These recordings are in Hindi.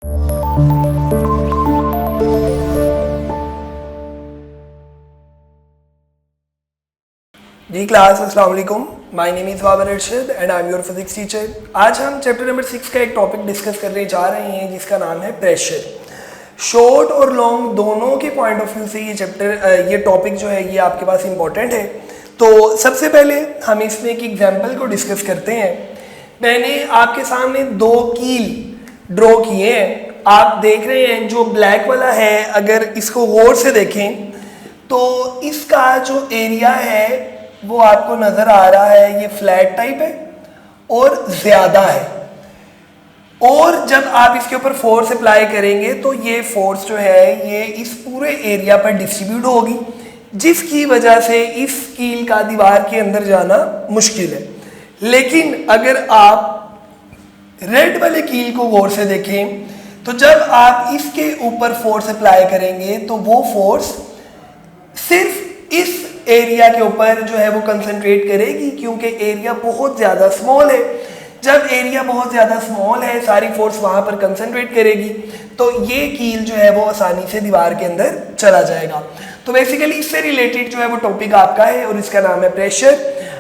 जी क्लास, अस्सलाम वालेकुम। My name is Babar Arshad and I am your physics teacher. आज हम चैप्टर नंबर 6 का एक टॉपिक डिस्कस करने जा रहे हैं जिसका नाम है प्रेशर। शॉर्ट और लॉन्ग दोनों के पॉइंट ऑफ व्यू से ये टॉपिक जो है ये आपके पास इंपॉर्टेंट है। तो सबसे पहले हम इसमें एक एग्जाम्पल को डिस्कस करते हैं। मैंने आपके सामने दो कील ड्रॉ किए हैं, आप देख रहे हैं। जो ब्लैक वाला है, अगर इसको गौर से देखें तो इसका जो एरिया है वो आपको नजर आ रहा है, ये फ्लैट टाइप है और ज्यादा है। और जब आप इसके ऊपर फोर्स अप्लाई करेंगे तो ये फोर्स जो है ये इस पूरे एरिया पर डिस्ट्रीब्यूट होगी, जिसकी वजह से इस कील का दीवार के अंदर जाना मुश्किल है। लेकिन अगर आप रेड वाले कील को गौर से देखें तो जब आप इसके ऊपर फोर्स अप्लाई करेंगे तो वो फोर्स सिर्फ इस एरिया के ऊपर जो है वो कंसंट्रेट करेगी, क्योंकि एरिया बहुत ज़्यादा स्मॉल है। जब एरिया बहुत ज़्यादा स्मॉल है, सारी फोर्स वहाँ पर कंसंट्रेट करेगी, तो ये कील जो है वो आसानी से दीवार के अंदर चला जाएगा। तो बेसिकली इससे रिलेटेड जो है वो टॉपिक आपका है और इसका नाम है प्रेशर।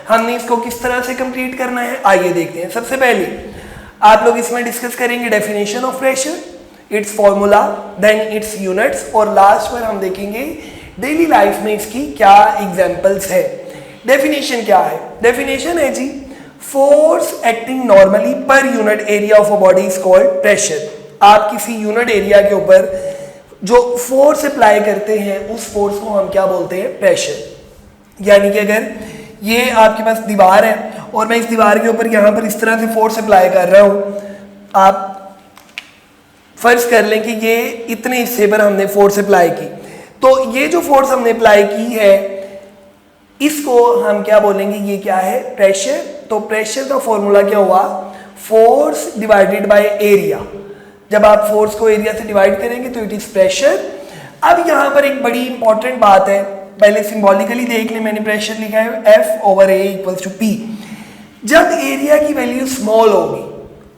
हमने इसको किस तरह से कंप्लीट करना है आइए देखते हैं। सबसे पहले आप लोग इसमें डिस्कस करेंगे definition of pressure, its formula, then its units, और लास्ट पर हम देखेंगे डेली लाइफ में इसकी क्या एग्जाम्पल्स है। डेफिनेशन क्या है? डेफिनेशन है जी, force acting normally per unit area of a body is called pressure. आप किसी यूनिट एरिया के ऊपर जो फोर्स अप्लाई करते हैं उस फोर्स को हम क्या बोलते हैं? प्रेशर। यानी कि अगर ये आपके पास दीवार है और मैं इस दीवार के ऊपर यहाँ पर इस तरह से फोर्स अप्लाई कर रहा हूँ, आप फर्ज कर लें कि ये इतने हिस्से पर हमने फोर्स अप्लाई की, तो ये जो फोर्स हमने अप्लाई की है इसको हम क्या बोलेंगे? ये क्या है? प्रेशर। तो प्रेशर का फॉर्मूला क्या हुआ? Force divided by area. जब आप फोर्स को एरिया से डिवाइड करेंगे तो इट इज प्रेशर। अब यहाँ पर एक बड़ी इंपॉर्टेंट बात है, पहले सिंबॉलिकली देख लें। मैंने प्रेशर लिखा है F/A = P। जब एरिया की वैल्यू स्मॉल होगी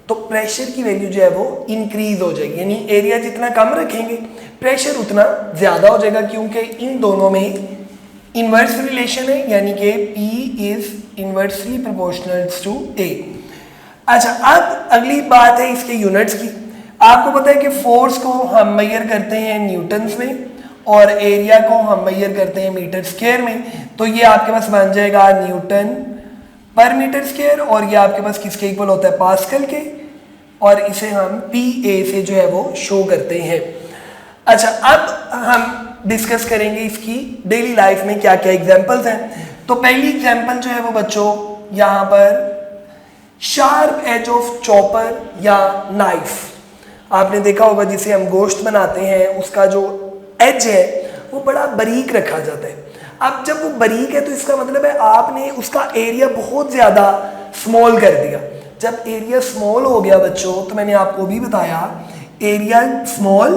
तो प्रेशर की वैल्यू जो है वो इंक्रीज हो जाएगी, यानी एरिया जितना कम रखेंगे प्रेशर उतना ज्यादा हो जाएगा, क्योंकि इन दोनों में इनवर्स रिलेशन है, यानी कि P is inversely proportional to A। अच्छा, अब अगली बात है इसके यूनिट्स की। आपको पता है कि फोर्स को हम मेजर करते हैं न्यूटन्स में और एरिया को हम मेजर करते हैं मीटर स्क्वायर में। तो ये आपके पास बन जाएगा न्यूटन पर मीटर स्क्वायर, और ये आपके पास किसके इक्वल होता है? पास्कल के, और इसे हम PA से जो है वो शो करते हैं। अच्छा, अब हम डिस्कस करेंगे इसकी डेली लाइफ में क्या क्या एग्जांपल्स हैं। तो पहली एग्जांपल जो है वो बच्चों यहाँ पर शार्प एज ऑफ चॉपर या नाइफ, आपने देखा होगा जिसे हम गोश्त बनाते हैं उसका जो एज है वो बड़ा बारीक रखा जाता है। अब जब वो बारीक है तो इसका मतलब है आपने उसका एरिया बहुत ज़्यादा स्मॉल कर दिया। जब एरिया स्मॉल हो गया बच्चों, तो मैंने आपको भी बताया area small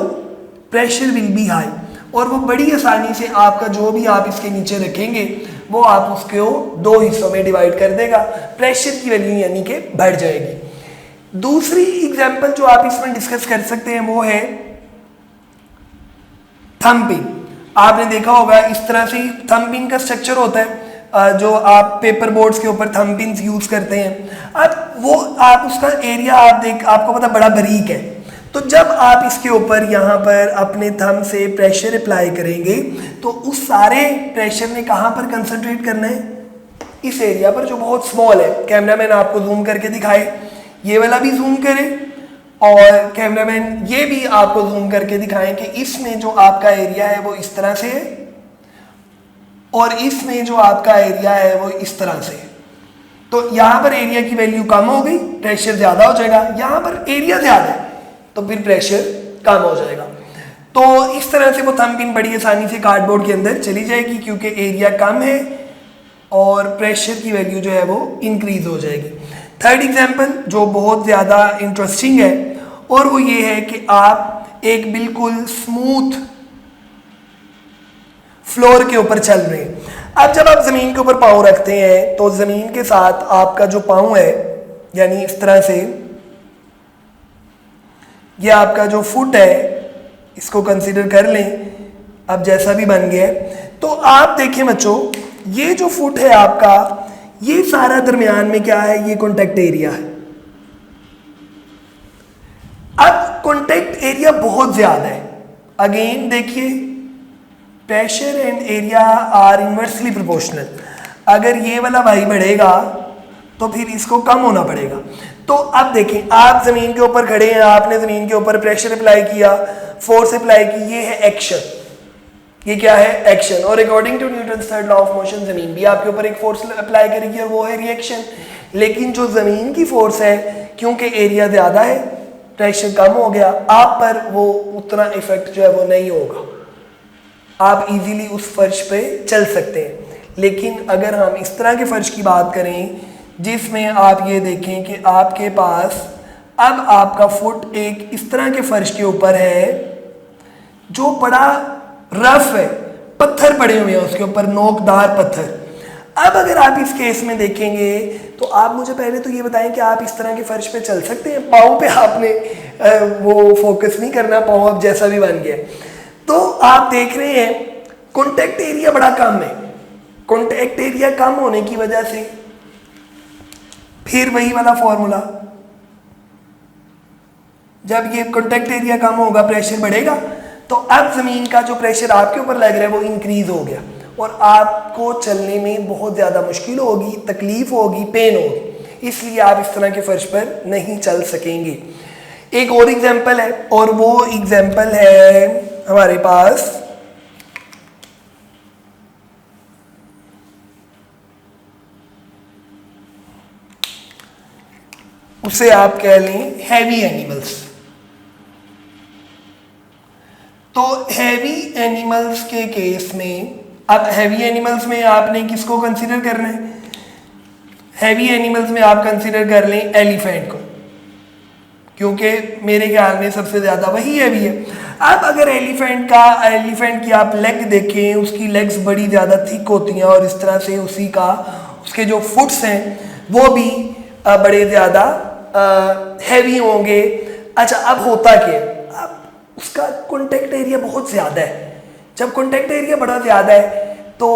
pressure will be high, और वो बड़ी आसानी से आपका जो भी आप इसके नीचे रखेंगे वो आप उसको दो हिस्सों में डिवाइड कर देगा, प्रेशर की वैल्यू यानी कि बढ़ जाएगी। दूसरी एग्जांपल जो आप इसमें डिस्कस कर सकते हैं वो है थंबिंग। आपने देखा होगा इस तरह से थंबिंग का स्ट्रक्चर होता है, जो आप पेपर बोर्ड्स के ऊपर थंबिंग्स यूज करते हैं। अब वो आप उसका एरिया आपको पता बड़ा बारीक है, तो जब आप इसके ऊपर यहाँ पर अपने थंब से प्रेशर अप्लाई करेंगे तो उस सारे प्रेशर ने कहाँ पर कंसंट्रेट करना है? इस एरिया पर जो बहुत स्मॉल है। कैमरामैन आपको जूम करके दिखाए, ये वाला भी जूम करे, और कैमरामैन ये भी आपको जूम करके दिखाएं कि इसमें जो आपका एरिया है वो इस तरह से है और इसमें जो आपका एरिया है वो इस तरह से है। तो यहाँ पर एरिया की वैल्यू कम हो गई, प्रेशर ज्यादा हो जाएगा। यहाँ पर एरिया ज्यादा है तो फिर प्रेशर कम हो जाएगा। तो इस तरह से वो थंबपिन बड़ी आसानी से कार्डबोर्ड के अंदर चली जाएगी, क्योंकि एरिया कम है और प्रेशर की वैल्यू जो है वो इंक्रीज हो जाएगी। थर्ड एग्जांपल जो बहुत ज़्यादा इंटरेस्टिंग है, और वो ये है कि आप एक बिल्कुल स्मूथ फ्लोर के ऊपर चल रहे हैं। अब जब आप ज़मीन के ऊपर पाँव रखते हैं तो ज़मीन के साथ आपका जो पाँव है, यानी इस तरह से ये आपका जो फुट है इसको कंसिडर कर लें, अब जैसा भी बन गया है। तो आप देखें बच्चों, ये जो फुट है आपका, ये सारा दरमियान में क्या है, ये कॉन्टैक्ट एरिया है। अब कॉन्टैक्ट एरिया बहुत ज्यादा है। अगेन देखिए, pressure and area are inversely proportional. अगर ये वाला भाई बढ़ेगा तो फिर इसको कम होना पड़ेगा। तो अब देखें, आप जमीन के ऊपर खड़े हैं, आपने जमीन के ऊपर प्रेशर अप्लाई किया, फोर्स अप्लाई की, ये है एक्शन, ये क्या है, एक्शन। और according to Newton's third law of motion जमीन भी आपके ऊपर एक फोर्स अप्लाई करेगी और वो है रिएक्शन। लेकिन जो जमीन की फोर्स है, क्योंकि एरिया ज्यादा है, प्रेशर कम हो गया, आप पर वो उतना इफेक्ट जो है वो नहीं होगा, आप इजीली उस फर्श पे चल सकते हैं। लेकिन अगर हम इस तरह के फर्श की बात करें जिसमें आप ये देखें कि आपके पास अब आपका फुट एक इस तरह के फर्श के ऊपर है जो बड़ा रफ है, पत्थर पड़े हुए हैं उसके ऊपर, नोकदार पत्थर। अब अगर आप इस केस में देखेंगे तो आप मुझे पहले तो ये बताएं कि आप इस तरह के फर्श पे चल सकते हैं? पाँव पे आपने वो फोकस नहीं करना, पाँव अब जैसा भी बन गया। तो आप देख रहे हैं कॉन्टैक्ट एरिया बड़ा कम है। कॉन्टैक्ट एरिया कम होने की वजह से फिर वही वाला फॉर्मूला, जब ये कॉन्टैक्ट एरिया कम होगा प्रेशर बढ़ेगा, तो अब जमीन का जो प्रेशर आपके ऊपर लग रहा है वो इंक्रीज हो गया और आपको चलने में बहुत ज्यादा मुश्किल होगी, तकलीफ होगी, पेन होगी, इसलिए आप इस तरह के फर्श पर नहीं चल सकेंगे। एक और एग्जांपल है, और वो एग्जांपल है हमारे पास उसे आप कह लें हैवी एनिमल्स। तो हैवी एनिमल्स के केस में, अब हैवी एनिमल्स में आपने किसको कंसीडर करना है? हैवी एनिमल्स में आप कंसीडर कर लें एलिफेंट को, क्योंकि मेरे ख्याल में सबसे ज्यादा वही हैवी है। अब अगर एलिफेंट की आप लेग देखें, उसकी लेग्स बड़ी ज्यादा थिक होती हैं और इस तरह से उसके जो फुट्स हैं वो भी बड़े ज्यादा हैवी होंगे। अच्छा, अब होता क्या, अब उसका कॉन्टैक्ट एरिया बहुत ज्यादा है। जब कॉन्टैक्ट एरिया बड़ा ज्यादा है तो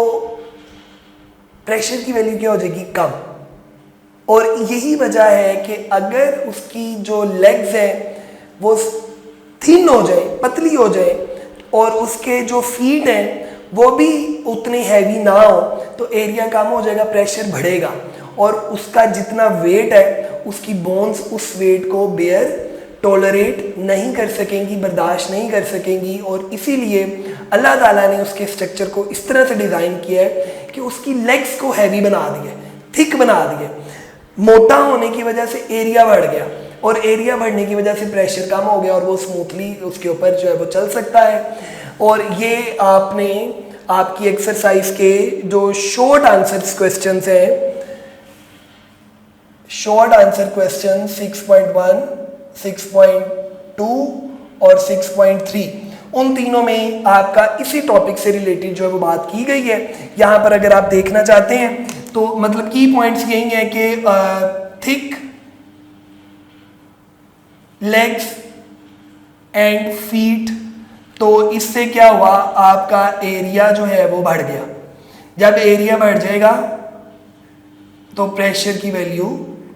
प्रेशर की वैल्यू क्या हो जाएगी, कम। और यही वजह है कि अगर उसकी जो लेग्स हैं वो थिन हो जाए, पतली हो जाए, और उसके जो फीट हैं वो भी उतने हैवी ना हो, तो एरिया कम हो जाएगा, प्रेशर बढ़ेगा और उसका जितना वेट है उसकी बोन्स उस वेट को बेयर टॉलरेट नहीं कर सकेंगी, बर्दाश्त नहीं कर सकेंगी। और इसीलिए अल्लाह ताला ने उसके स्ट्रक्चर को इस तरह से डिज़ाइन किया है कि उसकी लेग्स को हैवी बना दिया, थिक बना दिया। मोटा होने की वजह से एरिया बढ़ गया और एरिया बढ़ने की वजह से प्रेशर कम हो गया और वो स्मूथली उसके ऊपर जो है वो चल सकता है। और ये आपने आपकी एक्सरसाइज के जो शॉर्ट आंसर्स क्वेश्चंस हैं, शॉर्ट आंसर क्वेश्चन 6.1, 6.2 और 6.3, उन तीनों में आपका इसी टॉपिक से रिलेटेड जो है वो बात की गई है। यहाँ पर अगर आप देखना चाहते हैं तो मतलब की पॉइंट्स यही है कि थिक लेग्स एंड फीट, तो इससे क्या हुआ, आपका एरिया जो है वो बढ़ गया। जब एरिया बढ़ जाएगा तो प्रेशर की वैल्यू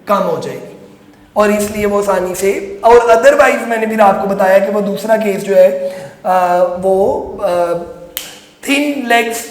कम हो जाएगी और इसलिए वो आसानी से, और अदरवाइज मैंने फिर आपको बताया कि वो दूसरा केस जो है वो थिन लेग्स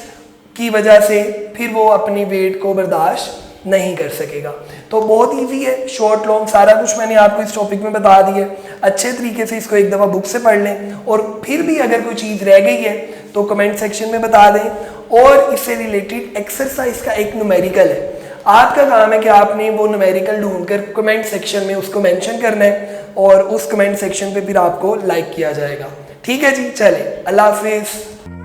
की वजह से फिर वो अपनी वेट को बर्दाश्त नहीं कर सकेगा। तो बहुत इजी है, शॉर्ट लॉन्ग सारा कुछ मैंने आपको इस टॉपिक में बता दिया। अच्छे तरीके से इसको एक दफ़ा बुक से पढ़ लें और फिर भी अगर कोई चीज़ रह गई है तो कमेंट सेक्शन में बता दें। और इससे रिलेटेड एक्सरसाइज का एक न्यूमेरिकल है, आपका काम है कि आपने वो न्यूमेरिकल ढूंढकर कमेंट सेक्शन में उसको मेंशन करना है और उस कमेंट सेक्शन पे फिर आपको लाइक किया जाएगा। ठीक है जी, चले, अल्लाह हाफिज़।